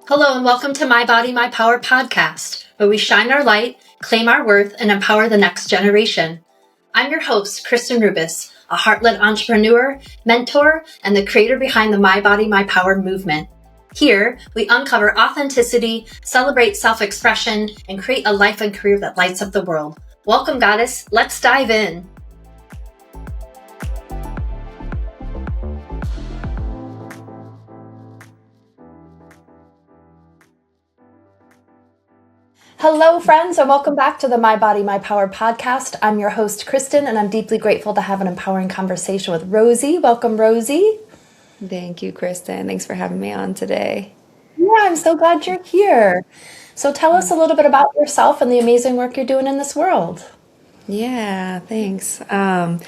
Hello and welcome to My Body, My Power podcast, where we shine our light, claim our worth, and empower the next generation. I'm your host, Kristen Rubis, a heart-led entrepreneur, mentor, and the creator behind the My Body, My Power movement. Here, we uncover authenticity, celebrate self-expression, and create a life and career that lights up the world. Welcome, Goddess. Let's dive in. Hello, friends, and welcome back to the My Body, My Power podcast. I'm your host, Kristen, and I'm deeply grateful to have an empowering conversation with Rosey. Welcome, Rosey. Thank you, Kristen. Thanks for having me on today. Yeah, I'm so glad you're here. So tell us a little bit about yourself and the amazing work you're doing in this world. Yeah, thanks. So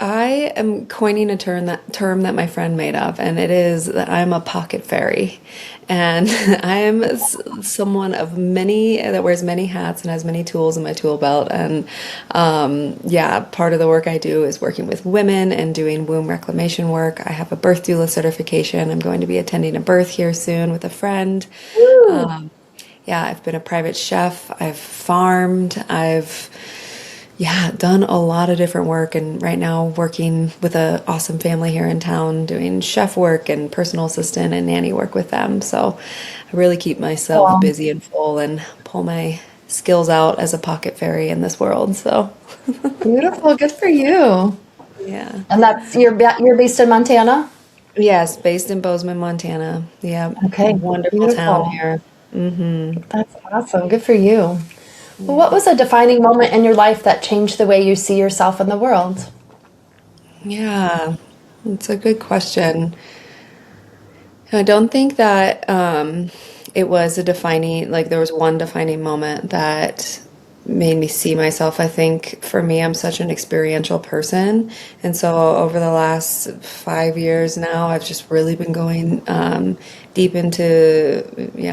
I am coining a term that my friend made up, and it is that I'm a pocket fairy. And I am someone of many that wears many hats and has many tools in my tool belt. And part of the work I do is working with women and doing womb reclamation work. I have a birth doula certification. I'm going to be attending a birth here soon with a friend. I've been a private chef. I've farmed. I've done a lot of different work, and right now working with an awesome family here in town, doing chef work and personal assistant and nanny work with them. So I really keep myself busy and full and pull my skills out as a pocket fairy in this world. So Beautiful, good for you. Yeah. And that's you're based in Montana? Yes, based in Bozeman, Montana. Yeah. Okay. Wonderful Beautiful. town here. Mm-hmm. That's awesome. Good for you. Well, what was a defining moment in your life that changed the way you see yourself in the world? Yeah, it's a good question. I don't think that it was there was one defining moment that made me see myself. I think for me, I'm such an experiential person. And so over the last 5 years now, I've just really been going deep into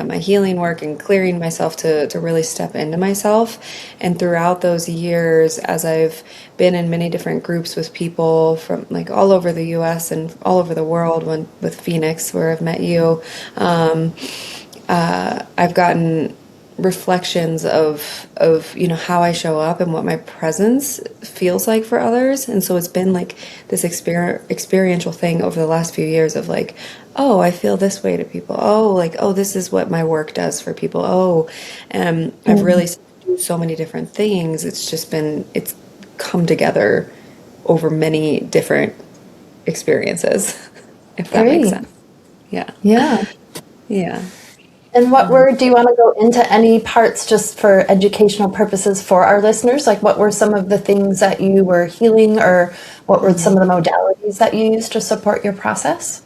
my healing work and clearing myself to really step into myself. And throughout those years, as I've been in many different groups with people from like all over the US and all over the world, with Phoenix, where I've met you, I've gotten reflections of how I show up and what my presence feels like for others. And so it's been like this experiential thing over the last few years of like, oh, I feel this way to people. Oh, this is what my work does for people. I've really do so many different things. It's come together over many different experiences, if that makes sense. Yeah. Yeah. And what do you want to go into any parts just for educational purposes for our listeners? Like what were some of the things that you were healing, or what were some of the modalities that you used to support your process?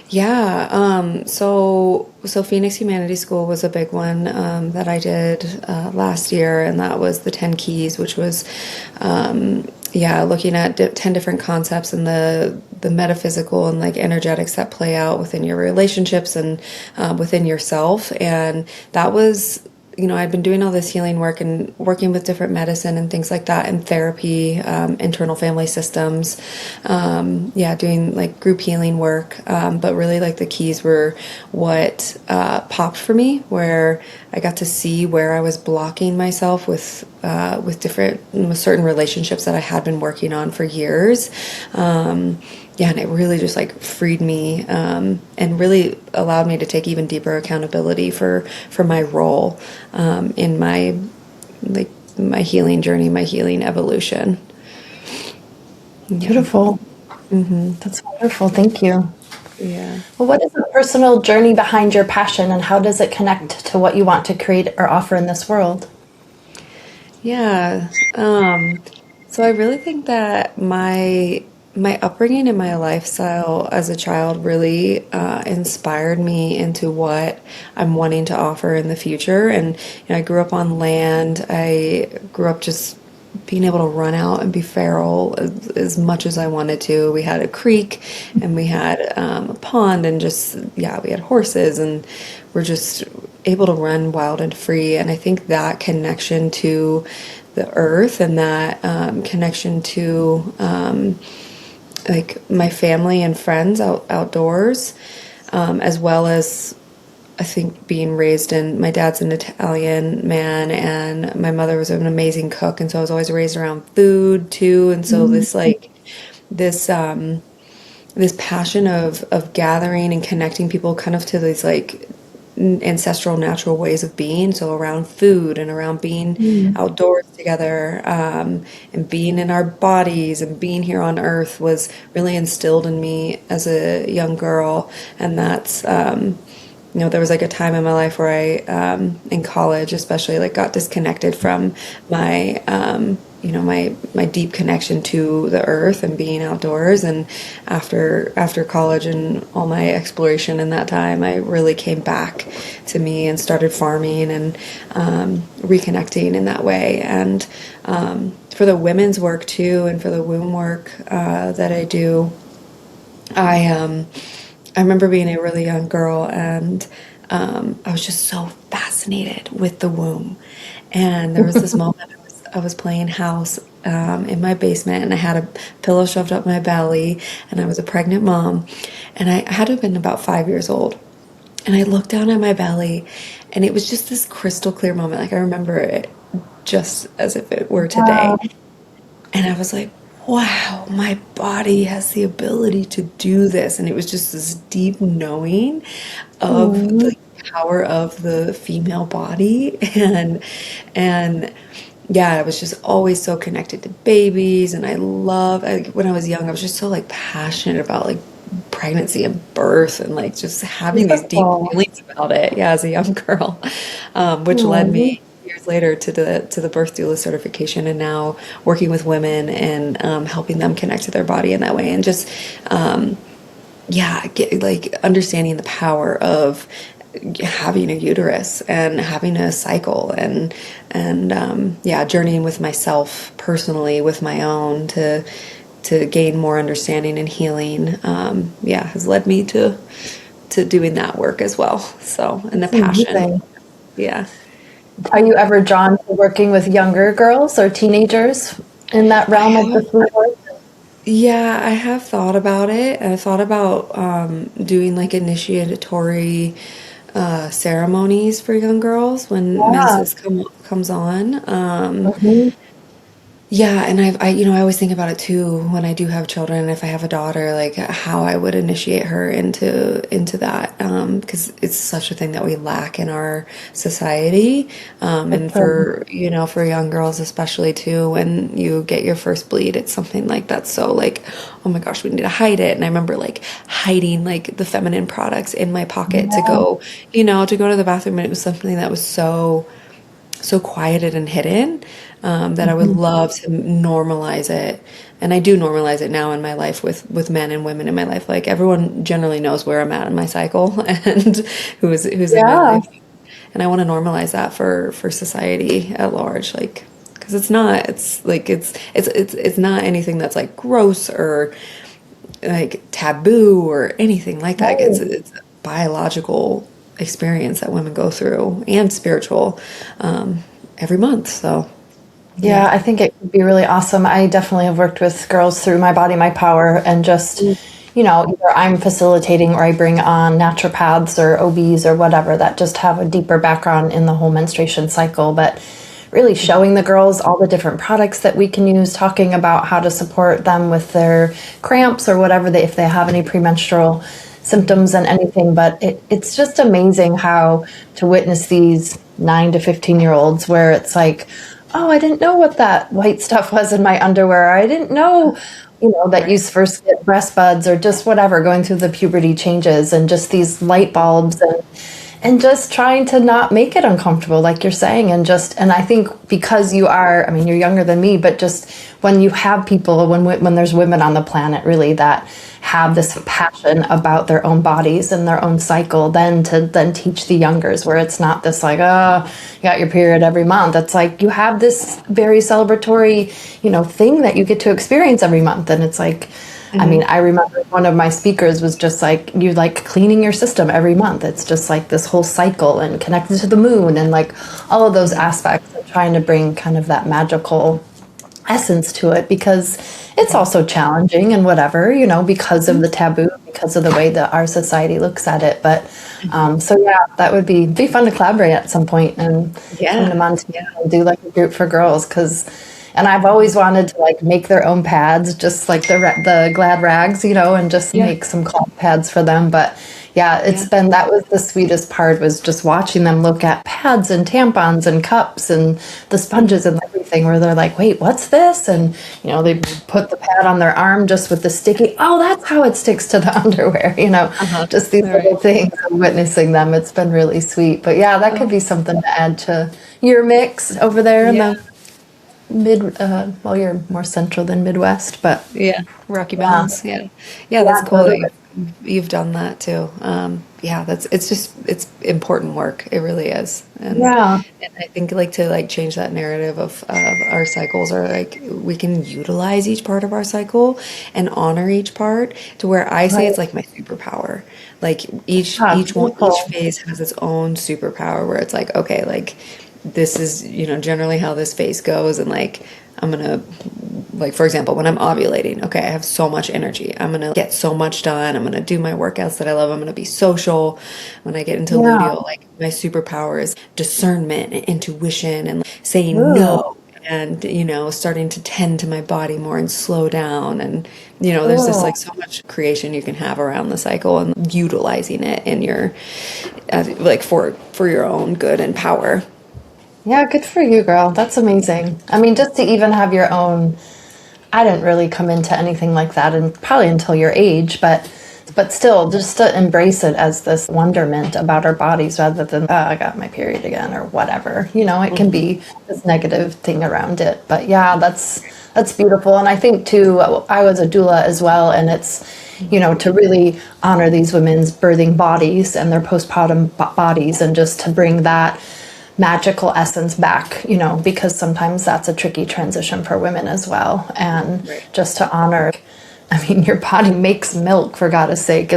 Yeah. So Phoenix Humanity School was a big one that I did last year, and that was the 10 Keys, which was looking at 10 different concepts and the metaphysical and like energetics that play out within your relationships and within yourself. And that was, I'd been doing all this healing work and working with different medicine and things like that, and therapy, internal family systems, doing like group healing work. But really like the keys were what popped for me, where I got to see where I was blocking myself with certain relationships that I had been working on for years. And it really just like freed me and really allowed me to take even deeper accountability for my role in my healing journey, my healing evolution. Beautiful. Mm-hmm. That's wonderful. Thank you. Yeah. Well, what is the personal journey behind your passion, and how does it connect to what you want to create or offer in this world? Yeah. So I really think that my upbringing and my lifestyle as a child really inspired me into what I'm wanting to offer in the future. And I grew up on land. I grew up just being able to run out and be feral as much as I wanted to. We had a creek and we had a pond, and we had horses, and we're just able to run wild and free. And I think that connection to the earth and that connection to like my family and friends outdoors as well as I think being raised in, my dad's an Italian man and my mother was an amazing cook. And so I was always raised around food too. And so this like, this passion of gathering and connecting people kind of to these like ancestral natural ways of being, so around food and around being outdoors together, and being in our bodies and being here on earth was really instilled in me as a young girl. And that's there was like a time in my life where I in college especially like got disconnected from my my deep connection to the earth and being outdoors. And after college and all my exploration in that time, I really came back to me and started farming and reconnecting in that way. And for the women's work too, and for the womb work that I do, I remember being a really young girl and I was just so fascinated with the womb. And there was this moment I was playing house in my basement and I had a pillow shoved up my belly and I was a pregnant mom and I had to have been about 5 years old. And I looked down at my belly and it was just this crystal clear moment. Like I remember it just as if it were today. Wow. And I was like, wow, my body has the ability to do this. And it was just this deep knowing of the power of the female body. And yeah, I was just always so connected to babies. And when I was young, I was just so like passionate about like pregnancy and birth and like just having these deep feelings about it. Yeah, as a young girl, which led me years later to the birth doula certification and now working with women and helping them connect to their body in that way. And just, understanding the power of having a uterus and having a cycle and journeying with myself personally with my own to gain more understanding and healing has led me to doing that work as well. So, and the passion. Yeah. Are you ever drawn to working with younger girls or teenagers in that realm of the food work? Yeah, I have thought about it. I thought about doing like initiatory ceremonies for young girls when menses comes on. Yeah, and I always think about it too when I do have children. If I have a daughter, like how I would initiate her into that, because it's such a thing that we lack in our society, and for young girls especially too. When you get your first bleed, it's something like that's so like, oh my gosh, we need to hide it. And I remember like hiding like the feminine products in my pocket to go to the bathroom, and it was something that was so quieted and hidden. That I would love to normalize it. And I do normalize it now in my life with men and women in my life. Like everyone generally knows where I'm at in my cycle and who's in my life. And I want to normalize that for society at large. Like, cause it's not anything that's like gross or like taboo or anything like that. It's a biological experience that women go through and spiritual, every month. So. Yeah, I think it would be really awesome. I definitely have worked with girls through My Body, My Power, and just, either I'm facilitating or I bring on naturopaths or OBs or whatever that just have a deeper background in the whole menstruation cycle. But really showing the girls all the different products that we can use, talking about how to support them with their cramps or whatever, if they have any premenstrual symptoms and anything. But it's just amazing how to witness these 9 to 15-year-olds where it's like, oh, I didn't know what that white stuff was in my underwear. I didn't know, that you first get breast buds or just whatever, going through the puberty changes and just these light bulbs and just trying to not make it uncomfortable, like you're saying. And I think because you're younger than me, but just when you have people, when there's women on the planet really that have this passion about their own bodies and their own cycle, then teach the youngers where it's not this like, oh, you got your period every month. It's like you have this very celebratory, thing that you get to experience every month. And it's like, I remember one of my speakers was just like, you like cleaning your system every month. It's just like this whole cycle and connected to the moon and like all of those aspects of trying to bring kind of that magical essence to it, because it's also challenging and whatever, because of the taboo, because of the way that our society looks at it. But so yeah, that would be fun to collaborate at some point and come to Montana and do like a group for girls, and I've always wanted to like make their own pads, just like the glad rags, and just make some cloth pads for them. But yeah, that was the sweetest part, was just watching them look at pads and tampons and cups and the sponges and everything, where they're like, wait, what's this? And, they put the pad on their arm just with the sticky, oh, that's how it sticks to the underwear, just these little things, and witnessing them. It's been really sweet. But yeah, that could be something to add to your mix over there in the you're more central than Midwest, but Rocky Mountains. That's cool that you've done that too. It's important work. It really is. And I think to change that narrative of our cycles, or we can utilize each part of our cycle and honor each part, to where I say it's like my superpower. Like each phase has its own superpower, where it's like, okay, this is, generally how this phase goes. And I'm going to, for example, when I'm ovulating, okay, I have so much energy. I'm going to get so much done. I'm going to do my workouts that I love. I'm going to be social. When I get into luteal, my superpower is discernment and intuition and saying no, and, starting to tend to my body more and slow down. And, there's just so much creation you can have around the cycle, and utilizing it in your, for your own good and power. Yeah, good for you, girl. That's amazing. I mean, just to even have your own, I didn't really come into anything like that, and probably until your age, but still, just to embrace it as this wonderment about our bodies, rather than, I got my period again, or whatever. It can be this negative thing around it. But yeah, that's beautiful. And I think too, I was a doula as well, and it's, to really honor these women's birthing bodies and their postpartum bodies, and just to bring that magical essence back, because sometimes that's a tricky transition for women as well. And just to honor, your body makes milk, for God's sake.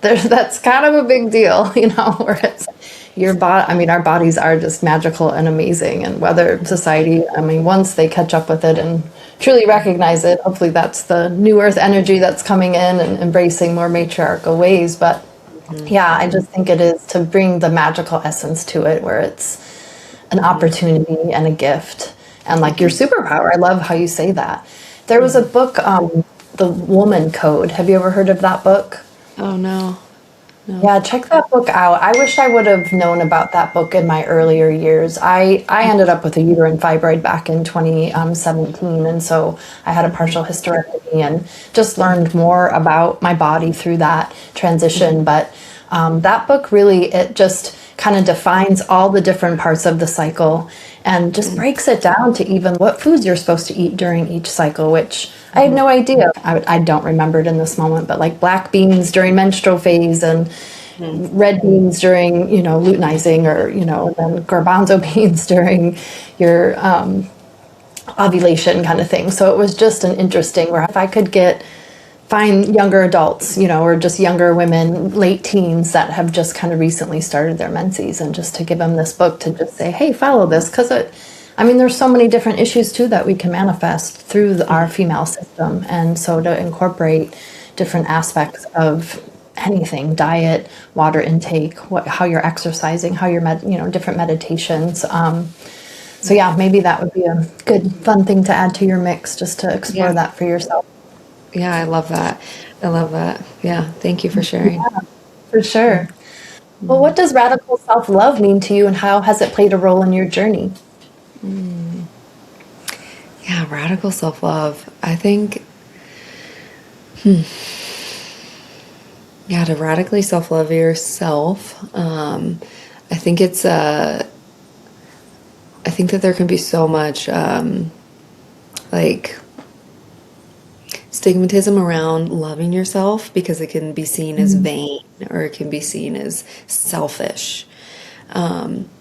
That's kind of a big deal, where it's your body. Our bodies are just magical and amazing. And whether society, once they catch up with it and truly recognize it, hopefully that's the new earth energy that's coming in and embracing more matriarchal ways. But yeah, I just think it is to bring the magical essence to it, where it's an opportunity and a gift, and your superpower. I love how you say that. There was a book, The Woman Code. Have you ever heard of that book? Oh, no. Yeah, check that book out. I wish I would have known about that book in my earlier years. I ended up with a uterine fibroid back in 2017, and so I had a partial hysterectomy and just learned more about my body through that transition. But that book really, it just kind of defines all the different parts of the cycle, and just breaks it down to even what foods you're supposed to eat during each cycle, which I had no idea. I don't remember it in this moment, but black beans during menstrual phase, and red beans during, luteinizing, or, and then garbanzo beans during your ovulation kind of thing. So it was just an interesting, where if I could find younger adults, or just younger women, late teens, that have just kind of recently started their menses, and just to give them this book to just say, hey, follow this. Because there's so many different issues too that we can manifest through our female system. And so to incorporate different aspects of anything, diet, water intake, how you're exercising, how you're different meditations. So yeah, maybe that would be a good, fun thing to add to your mix, just to explore that for yourself. Yeah, I love that. Yeah, thank you for sharing. Yeah, for sure. Well, what does radical self-love mean to you, and how has it played a role in your journey? Yeah, radical self-love. I think, to radically self-love yourself, I think I think that there can be so much, stigmatism around loving yourself, because it can be seen as vain, or it can be seen as selfish.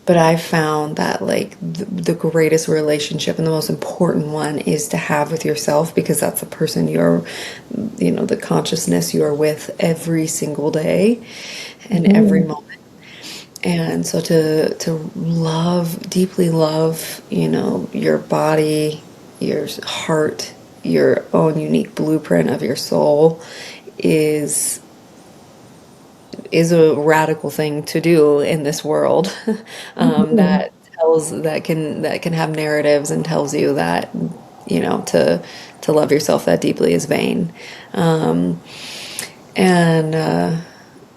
But I found that the greatest relationship and the most important one is to have with yourself, because that's the person you're, the consciousness you are with every single day and every moment. And so to deeply love, your body, your heart, your own unique blueprint of your soul is is a radical thing to do in this world. That can have narratives and tells you that, to love yourself that deeply is vain.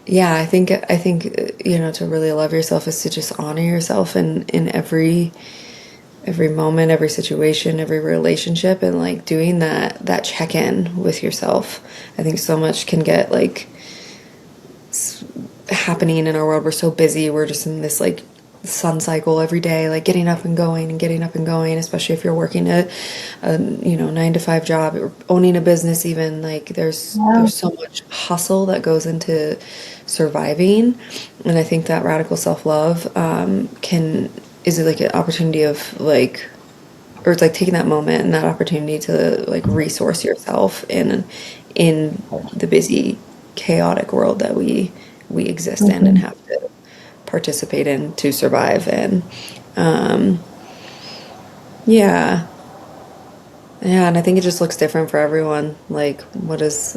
Yeah, I think to really love yourself is to just honor yourself in every moment, every situation, every relationship, and like doing that check-in with yourself. I think so much can get like happening in our world. We're so busy. We're just in this like sun cycle every day, like getting up and going, especially if you're working a 9-to-5 job or owning a business. Even like there's so much hustle that goes into surviving. And I think that radical self-love is like an opportunity of like, or it's like taking that moment and that opportunity to like resource yourself in the busy, chaotic world that we exist in and have to participate in to survive. And and I think it just looks different for everyone. Like what is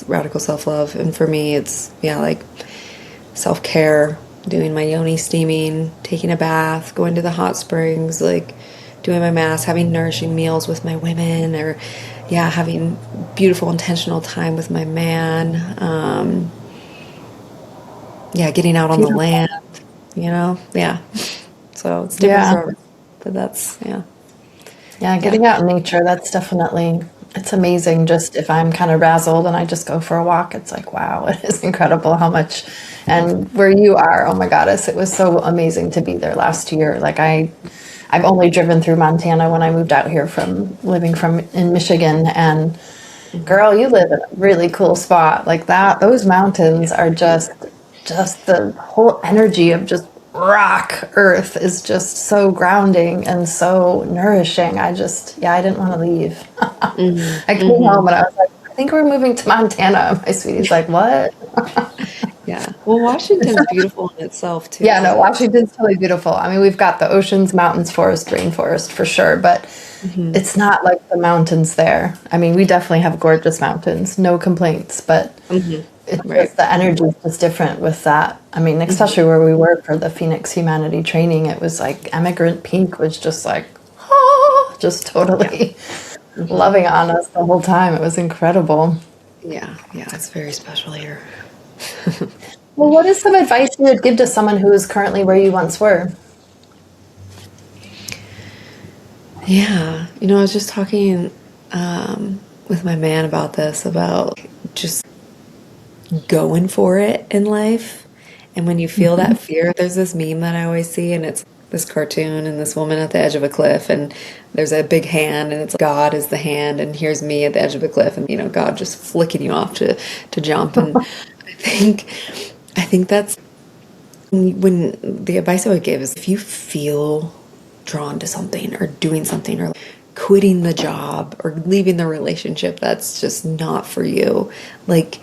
radical self-love? And for me it's like self-care, doing my Yoni steaming, taking a bath, going to the hot springs, like doing my mass, having nourishing meals with my women, or having beautiful intentional time with my man. Getting out on the land, so it's different for everyone, but that's getting out in nature, that's definitely, it's amazing. Just if I'm kind of razzled and I just go for a walk, it's like, wow, it is incredible how much. And where you are, oh my goddess, it was so amazing to be there last year. Like I've only driven through Montana when I moved out here from living in Michigan, and girl, you live in a really cool spot like that. Those mountains are just the whole energy of just rock earth is just so grounding and so nourishing. I didn't want to leave. I came home and I was like, I think we're moving to Montana. My sweetie's like, what? Well, Washington's beautiful in itself too. Washington's totally beautiful. I mean, we've got the oceans, mountains, forest, rainforest for sure, but it's not like the mountains there. I mean, we definitely have gorgeous mountains, no complaints, but it's just the energy is just different with that. I mean, especially where we were for the Phoenix Humanity training, it was like Emigrant Peak was just like, just totally loving on us the whole time. It was incredible. Yeah, it's very special here. Well, what is some advice you would give to someone who is currently where you once were? I was just talking with my man about this, about just going for it in life. And when you feel that fear, there's this meme that I always see, and it's this cartoon and this woman at the edge of a cliff, and there's a big hand, and it's God is the hand, and here's me at the edge of a cliff, and God just flicking you off to jump. And I think that's when the advice I would give is, if you feel drawn to something or doing something or quitting the job or leaving the relationship that's just not for you, like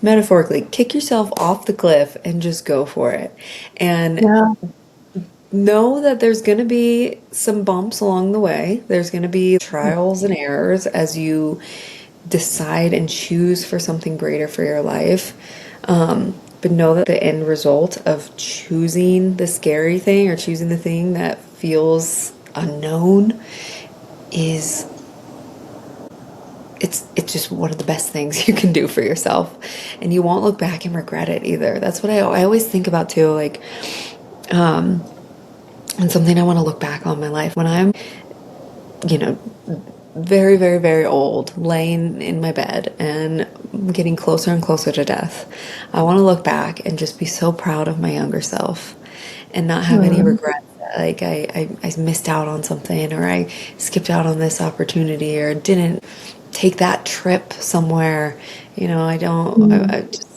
metaphorically, kick yourself off the cliff and just go for it. And know that there's going to be some bumps along the way. There's going to be trials and errors as you decide and choose for something greater for your life. But know that the end result of choosing the scary thing or choosing the thing that feels unknown is it's just one of the best things you can do for yourself, and you won't look back and regret it either. That's what I always think about too, like and something I want to look back on my life when I'm very, very, very old, laying in my bed and getting closer and closer to death. I want to look back and just be so proud of my younger self and not have any regrets that, like, I missed out on something, or I skipped out on this opportunity, or didn't take that trip somewhere. I don't, I just,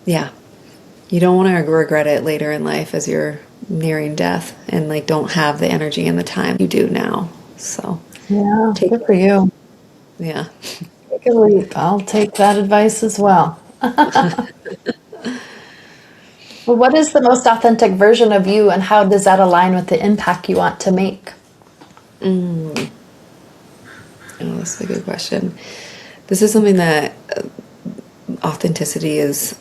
you don't want to regret it later in life as you're nearing death and like don't have the energy and the time you do now. So good for you. Take a leap. I'll take that advice as well. Well, what is the most authentic version of you, and how does that align with the impact you want to make? Oh, that's a good question. This is something that authenticity is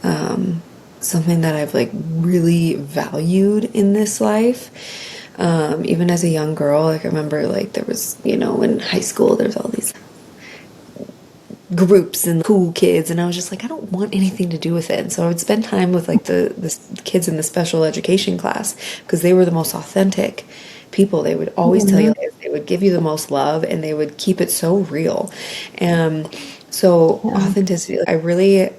something that I've like really valued in this life. Even as a young girl, like I remember like there was, you know, in high school, there's all these groups and cool kids, and I was just like, I don't want anything to do with it. And so I would spend time with like the kids in the special education class because they were the most authentic people. They would always tell you this. They would give you the most love, and they would keep it so real. And so authenticity, I really,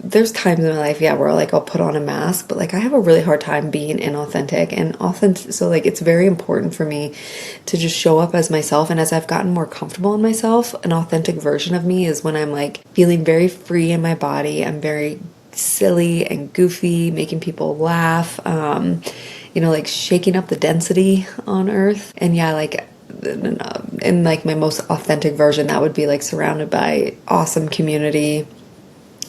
there's times in my life, where like I'll put on a mask, but like I have a really hard time being inauthentic and authentic. So like it's very important for me to just show up as myself. And as I've gotten more comfortable in myself, an authentic version of me is when I'm like feeling very free in my body. I'm very silly and goofy, making people laugh, you know, like shaking up the density on earth. And like in like my most authentic version, that would be like surrounded by awesome community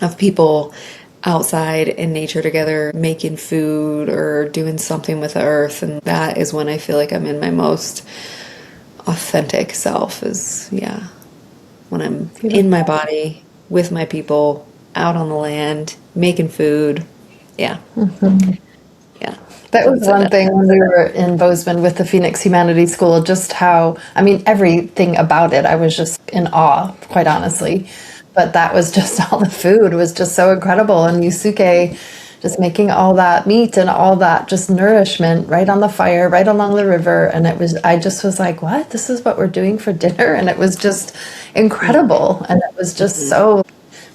of people outside in nature together, making food or doing something with the earth. And that is when I feel like I'm in my most authentic self, is when I'm in my body with my people out on the land making food. That was one thing when we were in Bozeman with the Phoenix Humanities School, just how, I mean, everything about it, I was just in awe, quite honestly. But that was just, all the food was just so incredible. And Yusuke just making all that meat and all that just nourishment right on the fire, right along the river. And I just was like, what? This is what we're doing for dinner? And it was just incredible. And it was just so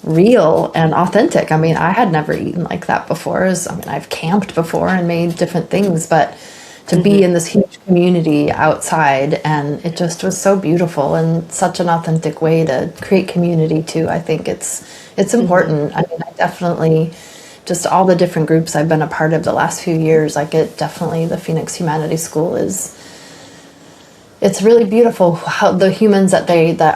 real and authentic. I mean, I had never eaten like that before. I've camped before and made different things, but to be in this huge community outside, and it just was so beautiful and such an authentic way to create community too. I think it's important. I mean, I definitely, just all the different groups I've been a part of the last few years, like the Phoenix Humanities School it's really beautiful how the humans that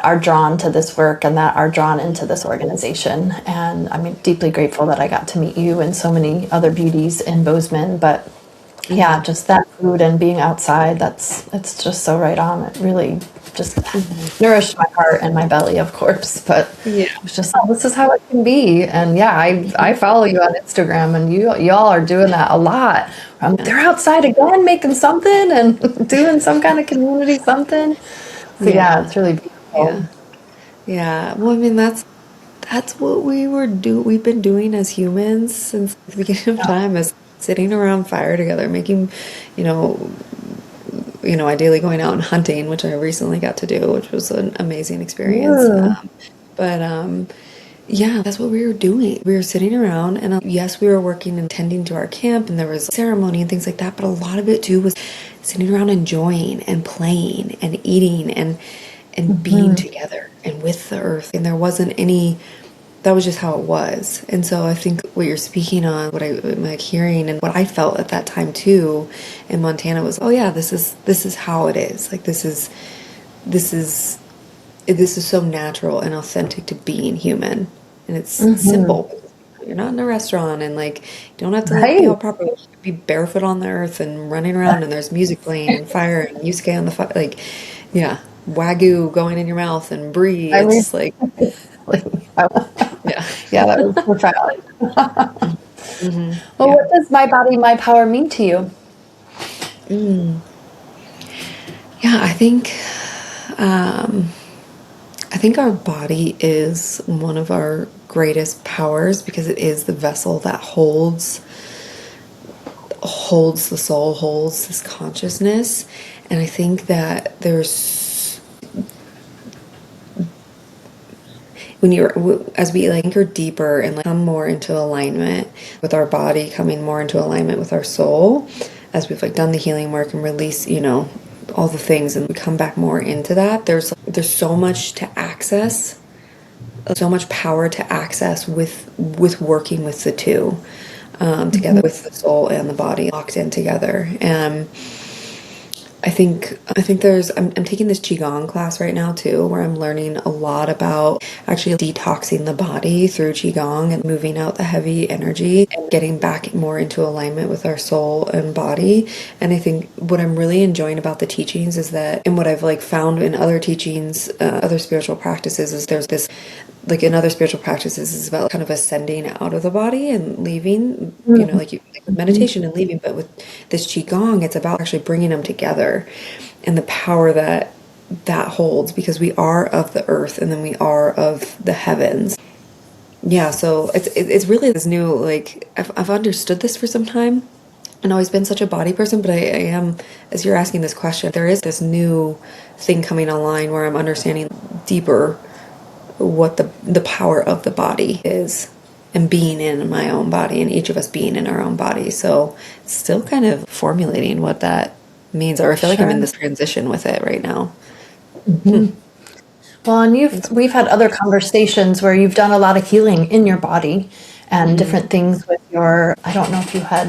are drawn to this work and that are drawn into this organization. And I'm deeply grateful that I got to meet you and so many other beauties in Bozeman, but just that food and being outside, it's just so right on. It really just nourished my heart and my belly, of course, but it was just, this is how it can be. And I follow you on Instagram, and y'all are doing that a lot. They're outside again making something and doing some kind of community something. So it's really beautiful. Well, I mean, that's what we've been doing as humans since the beginning of time, is sitting around fire together, making, ideally going out and hunting, which I recently got to do, which was an amazing experience. That's what we were doing. We were sitting around, and yes, we were working and tending to our camp, and there was ceremony and things like that, but a lot of it too was sitting around enjoying and playing and eating and being together and with the earth. And there wasn't any, that was just how it was. And so I think what you're speaking on, what I'm like hearing, and what I felt at that time too in Montana was, this is how it is. Like this is so natural and authentic to being human. And it's simple. You're not in a restaurant, and like you don't have to be all proper. You can be barefoot on the earth and running around, and there's music playing and fire and Yusuke on the fire, wagyu going in your mouth and brie. It's like that was profound. Well, what does my body, my power mean to you? I think our body is one of our greatest powers, because it is the vessel that holds the soul, holds this consciousness. And I think that as we anchor deeper and come more into alignment with our body, coming more into alignment with our soul, as we've done the healing work and release, all the things, and we come back more into that, there's so much to access, so much power to access with working with the two together, with the soul and the body locked in together. And I'm taking this Qigong class right now too, where I'm learning a lot about actually detoxing the body through Qigong and moving out the heavy energy and getting back more into alignment with our soul and body. And I think what I'm really enjoying about the teachings is that, and what I've like found in other teachings, other spiritual practices, is there's this, like in other spiritual practices, is about kind of ascending out of the body and leaving, like meditation and leaving. But with this Qigong, it's about actually bringing them together and the power that holds, because we are of the earth and then we are of the heavens. Yeah, so it's really this new, like, I've understood this for some time and always been such a body person, but I am, as you're asking this question, there is this new thing coming online where I'm understanding deeper what the power of the body is, and being in my own body, and each of us being in our own body. So still kind of formulating what that means, or I feel like I'm in this transition with it right now. Well, and we've had other conversations where you've done a lot of healing in your body and different things with your, I don't know if you had,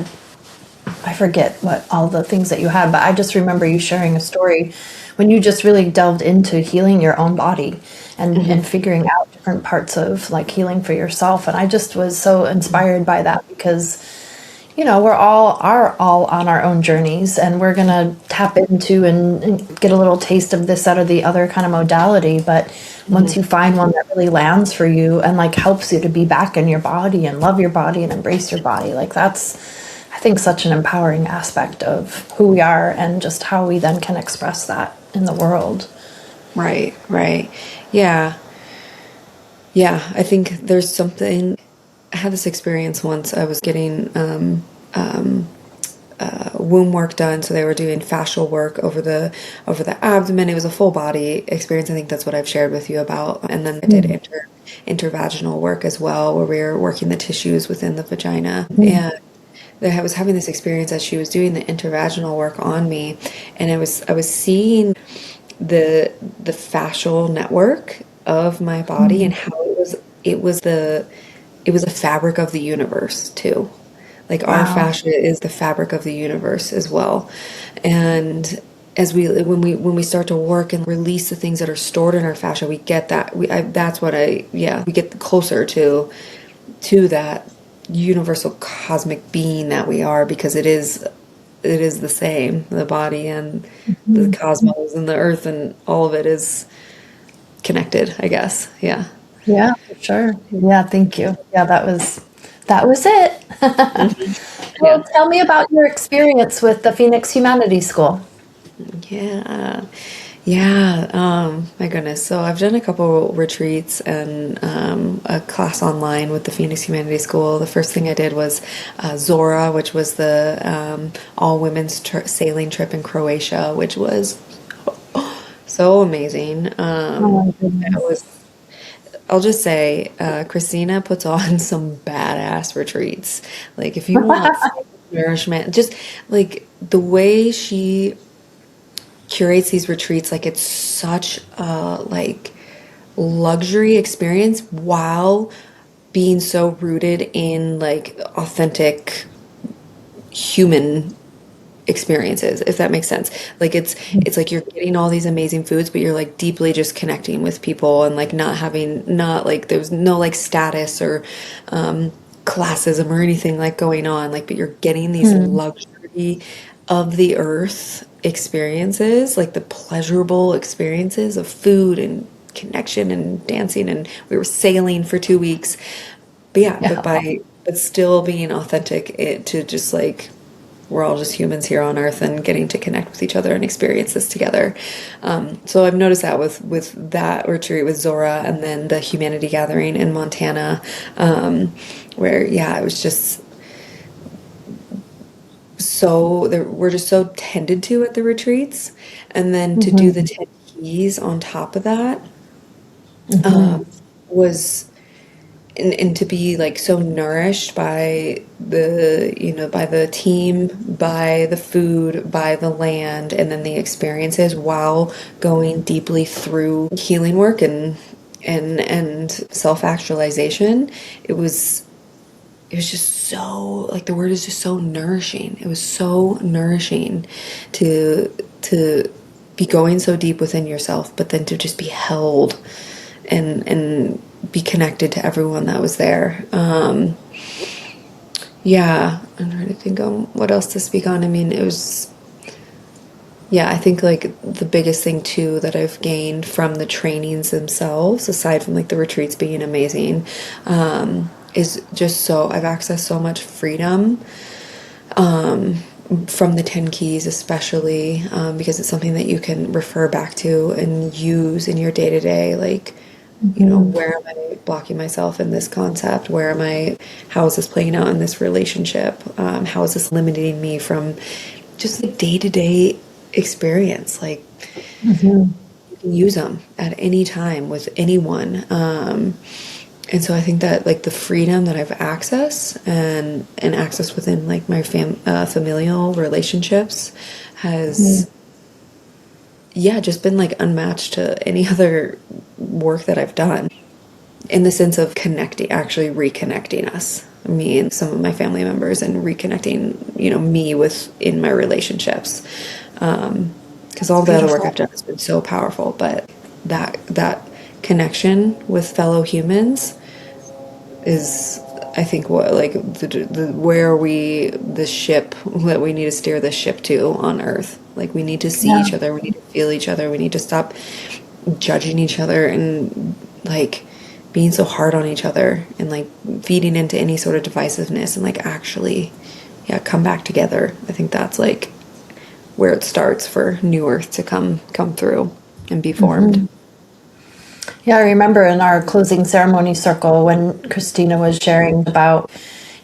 I forget what all the things that you had, but I just remember you sharing a story when you just really delved into healing your own body and figuring out different parts of like healing for yourself. And I just was so inspired by that, because we're all on our own journeys, and we're going to tap into and get a little taste of this, that, or the other kind of modality. But once you find one that really lands for you and like helps you to be back in your body and love your body and embrace your body, like that's, I think, such an empowering aspect of who we are and just how we then can express that in the world. Right. Yeah. I think there's something. I had this experience once. I was getting womb work done, so they were doing fascial work over the abdomen. It was a full body experience. I think that's what I've shared with you about. And then I did intervaginal work as well, where we were working the tissues within the vagina. And I was having this experience as she was doing the intervaginal work on me, and I was seeing the fascial network of my body and how it was the fabric of the universe too. Like our fascia is the fabric of the universe as well. And as when we start to work and release the things that are stored in our fascia, we get that we get closer to that universal cosmic being that we are, because it is the same. The body and the cosmos and the earth and all of it is connected, I guess. Yeah, for sure. Yeah, thank you. Yeah, that was it. Well, tell me about your experience with the Phoenix Humanities School. My goodness. So I've done a couple retreats and a class online with the Phoenix Humanities School. The first thing I did was Zora, which was the all women's sailing trip in Croatia, which was so amazing. I'll just say, Christina puts on some badass retreats. Like, if you want nourishment, just like the way she curates these retreats, like it's such a like luxury experience while being so rooted in like authentic human experiences, if that makes sense. Like it's like you're getting all these amazing foods, but you're like deeply just connecting with people and like not like there's no like status or classism or anything like going on, like, but you're getting these luxury of the earth experiences, like the pleasurable experiences of food and connection and dancing, and we were sailing for 2 weeks, but still being authentic to just like, we're all just humans here on earth and getting to connect with each other and experience this together. So I've noticed that with that retreat with Zora, and then the Humanity Gathering in Montana, where it was just we're just so tended to at the retreats, and then to do the 10 keys on top of that was, and to be like so nourished by the team, by the food, by the land, and then the experiences while going deeply through healing work and self-actualization. It was it was just so, like, the word is just so nourishing. It was so nourishing to be going so deep within yourself, but then to just be held and be connected to everyone that was there. Yeah, I'm trying to think on what else to speak on. I mean, it was, yeah, I think like the biggest thing too that I've gained from the trainings themselves, aside from like the retreats being amazing, is just I've accessed so much freedom from the 10 keys, especially because it's something that you can refer back to and use in your day-to-day, like, you know, where am I blocking myself in this concept? How is this playing out in this relationship? How is this limiting me from just the day-to-day experience? Like, you can use them at any time with anyone. And so I think that like the freedom that I've accessed and access within like my familial relationships has, just been like unmatched to any other work that I've done, in the sense of actually reconnecting us, me and some of my family members, and reconnecting, you know, me in my relationships. Because all the other work I've done has been so powerful, but that connection with fellow humans is, I think, what like the ship that we need to steer the ship to on Earth. Like, we need to see each other, we need to feel each other, we need to stop judging each other and like being so hard on each other and like feeding into any sort of divisiveness, and like actually come back together. I think that's like where it starts for New Earth to come through and be formed. Yeah, I remember in our closing ceremony circle when Christina was sharing about,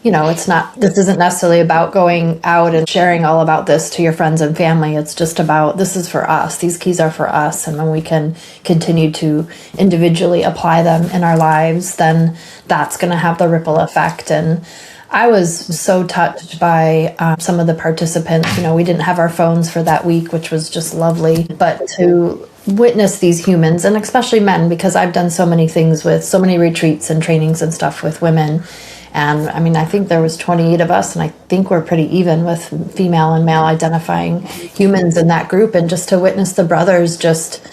you know, this isn't necessarily about going out and sharing all about this to your friends and family. It's just about, this is for us. These keys are for us. And when we can continue to individually apply them in our lives, then that's going to have the ripple effect. And I was so touched by some of the participants. You know, we didn't have our phones for that week, which was just lovely. But to witness these humans, and especially men, because I've done so many things with so many retreats and trainings and stuff with women. And I mean, I think there was 28 of us, and I think we're pretty even with female and male identifying humans in that group. And just to witness the brothers just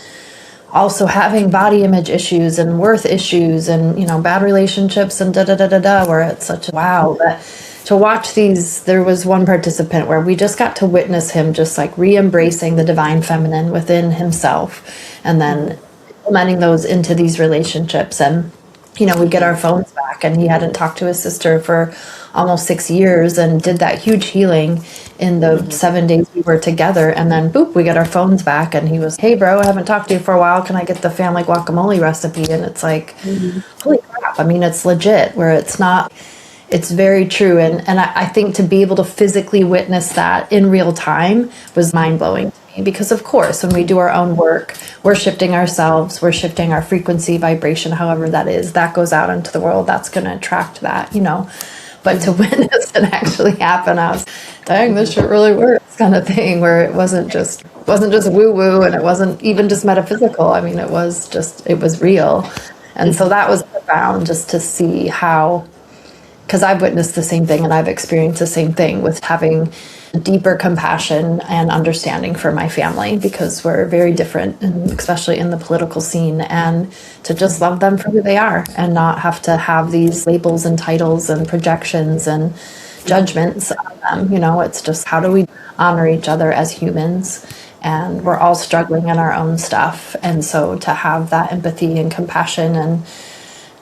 also having body image issues and worth issues and, you know, bad relationships and where it's such a wow. But to watch these, there was one participant where we just got to witness him just like re-embracing the divine feminine within himself, and then implementing those into these relationships. And, you know, we get our phones back, and he hadn't talked to his sister for almost 6 years, and did that huge healing in the 7 days we were together. And then boop, we get our phones back, and he was, hey bro, I haven't talked to you for a while. Can I get the family guacamole recipe? And it's like, holy crap. I mean, it's legit, where it's not, it's very true. And I think to be able to physically witness that in real time was mind-blowing to me, because of course, when we do our own work, we're shifting ourselves, we're shifting our frequency, vibration, however that is, that goes out into the world, that's going to attract that, you know. But to witness it actually happen, I was, dang, this shit really works, kind of thing, where it wasn't just woo-woo, and it wasn't even just metaphysical. I mean, it was real. And so that was profound, just to see how, because I've witnessed the same thing and I've experienced the same thing with having deeper compassion and understanding for my family, because we're very different, and especially in the political scene, and to just love them for who they are and not have to have these labels and titles and projections and judgments on them. You know, it's just, how do we honor each other as humans? And we're all struggling in our own stuff. And so to have that empathy and compassion and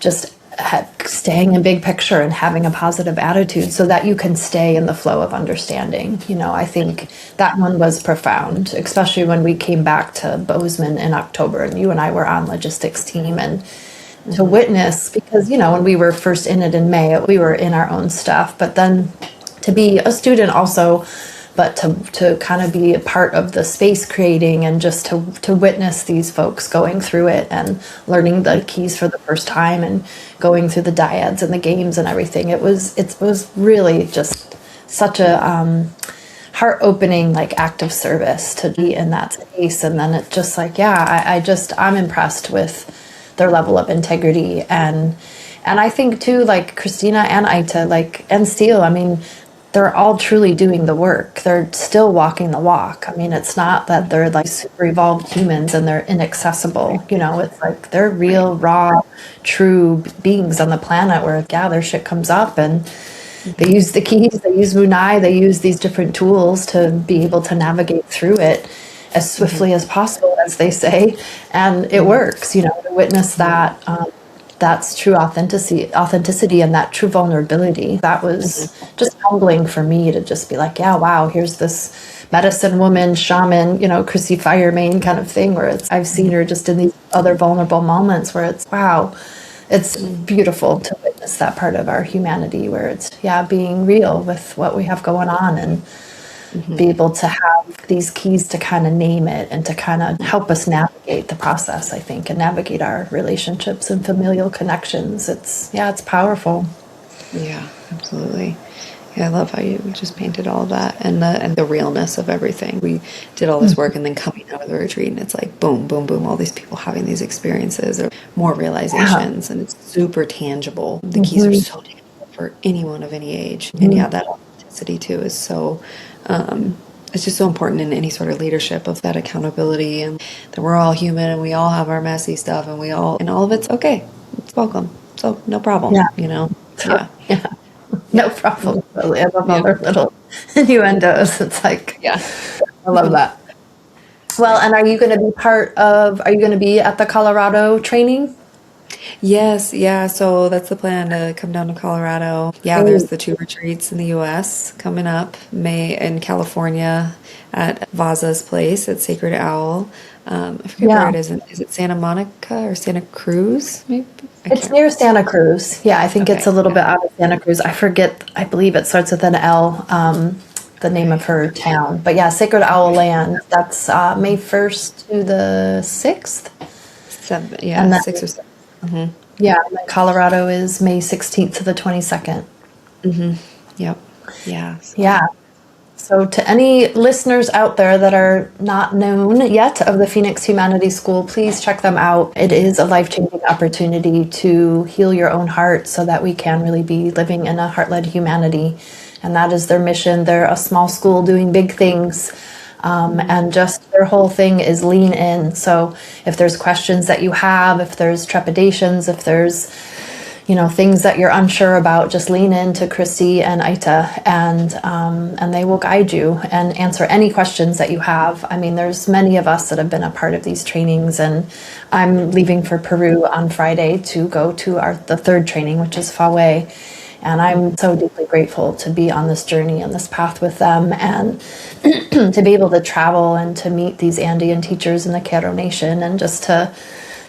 just staying in big picture and having a positive attitude so that you can stay in the flow of understanding. You know, I think that one was profound, especially when we came back to Bozeman in October, and you and I were on logistics team, and to witness, because, you know, when we were first in it in May, we were in our own stuff, but then to be a student also, but to kind of be a part of the space creating, and just to witness these folks going through it and learning the keys for the first time and going through the dyads and the games and everything. It was really just such a heart-opening like act of service to be in that space. And then it's just like, I'm impressed with their level of integrity and And I think too, like Christina and Aita, like, and Steele, I mean, they're all truly doing the work. They're still walking the walk. I mean, it's not that they're like super evolved humans and they're inaccessible. You know, it's like they're real, raw, true beings on the planet where, yeah, their shit comes up and they use the keys, they use Munai, they use these different tools to be able to navigate through it as swiftly as possible, as they say. And it works, you know, to witness that. That's true authenticity and that true vulnerability. That was just humbling for me to just be like, yeah, wow, here's this medicine woman, shaman, you know, Chrissy Firemane kind of thing, where it's, I've seen her just in these other vulnerable moments where it's, wow, it's beautiful to witness that part of our humanity where it's, yeah, being real with what we have going on and be able to have these keys to kind of name it and to kind of help us navigate the process, I think, and navigate our relationships and familial connections. It's powerful. Yeah, absolutely. Yeah, I love how you just painted all of that and the realness of everything. We did all this work and then coming out of the retreat and it's like boom, boom, boom, all these people having these experiences or more realizations and it's super tangible. The keys are so tangible for anyone of any age. And yeah, that authenticity too is so it's just so important in any sort of leadership of that accountability and that we're all human and we all have our messy stuff and all of it's okay. It's welcome. So no problem, you know? Yeah. No problem. Totally. I love all their little innuendos. It's like, I love that. Well, and are you going to be at the Colorado training? Yes, yeah. So that's the plan to come down to Colorado. Yeah, there's the 2 retreats in the U.S. coming up. May in California at Vaza's place at Sacred Owl. I forget where it is. Is it Santa Monica or Santa Cruz? Maybe it's near Santa Cruz. Yeah, I think it's a little bit out of Santa Cruz. I forget. I believe it starts with an L. The name of her town, but yeah, Sacred Owl Land. That's May 1st to the 6th. 6 or 7. Yeah, and then Colorado is May 16th to the 22nd. Yep. Yeah. Yeah. So to any listeners out there that are not known yet of the Phoenix Humanities School, please check them out. It is a life-changing opportunity to heal your own heart so that we can really be living in a heart-led humanity. And that is their mission. They're a small school doing big things. And just their whole thing is lean in. So if there's questions that you have, if there's trepidations, if there's, you know, things that you're unsure about, just lean into Christy and Aita and they will guide you and answer any questions that you have. I mean, there's many of us that have been a part of these trainings and I'm leaving for Peru on Friday to go to the 3rd training, which is Fawe. And I'm so deeply grateful to be on this journey and this path with them and to be able to travel and to meet these Andean teachers in the Quero Nation and just to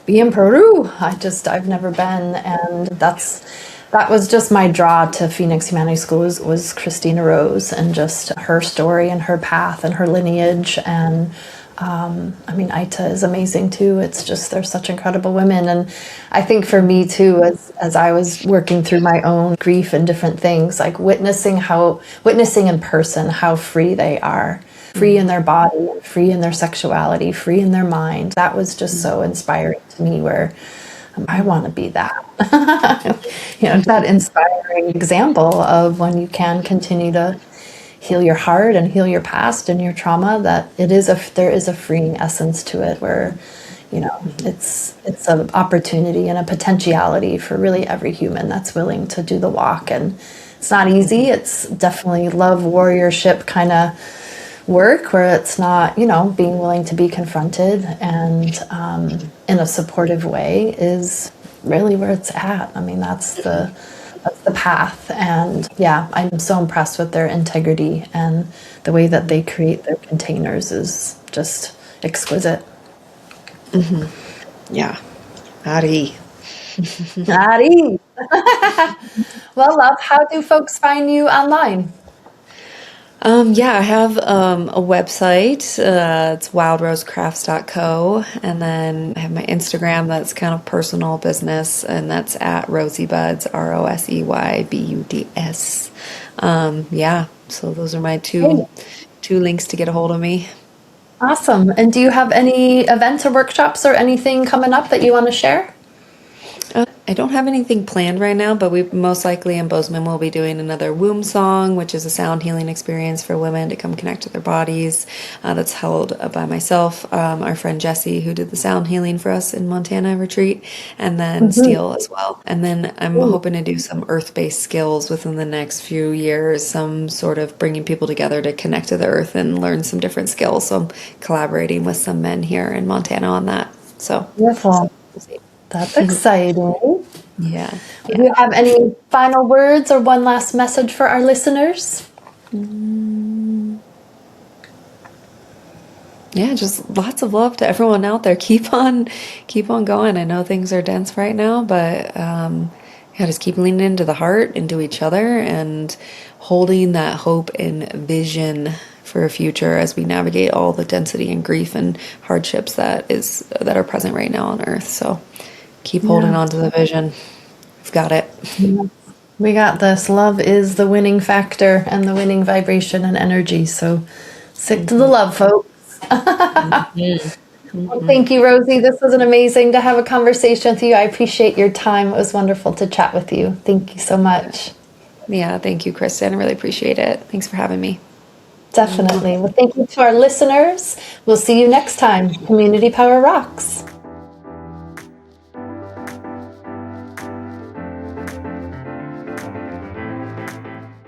be in Peru. I've never been. And that was just my draw to Phoenix Humanities School was Christina Rose and just her story and her path and her lineage. And I mean, Aita is amazing too. It's just, they're such incredible women. And I think for me too, as I was working through my own grief and different things, like witnessing in person, how free they are, free in their body, free in their sexuality, free in their mind. That was just so inspiring to me where I want to be that, you know, that inspiring example of when you can continue to heal your heart and heal your past and your trauma, that there is a freeing essence to it where, you know, it's an opportunity and a potentiality for really every human that's willing to do the walk. And it's not easy. It's definitely love warriorship kind of work where it's not, you know, being willing to be confronted and in a supportive way is really where it's at. I mean, that's the path. And yeah, I'm so impressed with their integrity and the way that they create their containers is just exquisite. Yeah. Ari. Ari. Well, love, how do folks find you online? Yeah, I have a website. It's wildrosecrafts.co. And then I have my Instagram that's kind of personal business, and that's at Roseybuds, ROSEYBUDS. Yeah, so those are my two links to get a hold of me. Awesome. And do you have any events or workshops or anything coming up that you want to share? I don't have anything planned right now, but we most likely in Bozeman will be doing another womb song, which is a sound healing experience for women to come connect to their bodies. That's held by myself, our friend Jessie, who did the sound healing for us in Montana retreat, and then Steele as well. And then I'm hoping to do some earth-based skills within the next few years, some sort of bringing people together to connect to the earth and learn some different skills. So I'm collaborating with some men here in Montana on that. So Beautiful. That's exciting. Yeah. Do you have any final words or one last message for our listeners? Yeah, just lots of love to everyone out there. Keep on going. I know things are dense right now, but just keep leaning into the heart, into each other, and holding that hope and vision for a future as we navigate all the density and grief and hardships that are present right now on Earth. So keep holding on to the vision. We've got it. We got this. Love is the winning factor and the winning vibration and energy. So stick to the love, folks. Well, thank you, Rosey. This was amazing to have a conversation with you. I appreciate your time. It was wonderful to chat with you. Thank you so much. Yeah, thank you, Kristen. I really appreciate it. Thanks for having me. Definitely. Well, thank you to our listeners. We'll see you next time. Community Power Rocks.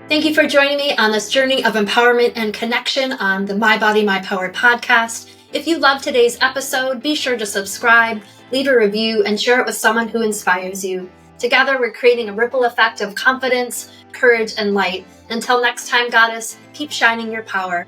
Thank you for joining me on this journey of empowerment and connection on the My Body, My Power podcast. If you loved today's episode, be sure to subscribe, leave a review, and share it with someone who inspires you. Together, we're creating a ripple effect of confidence, courage, and light. Until next time, Goddess, keep shining your power.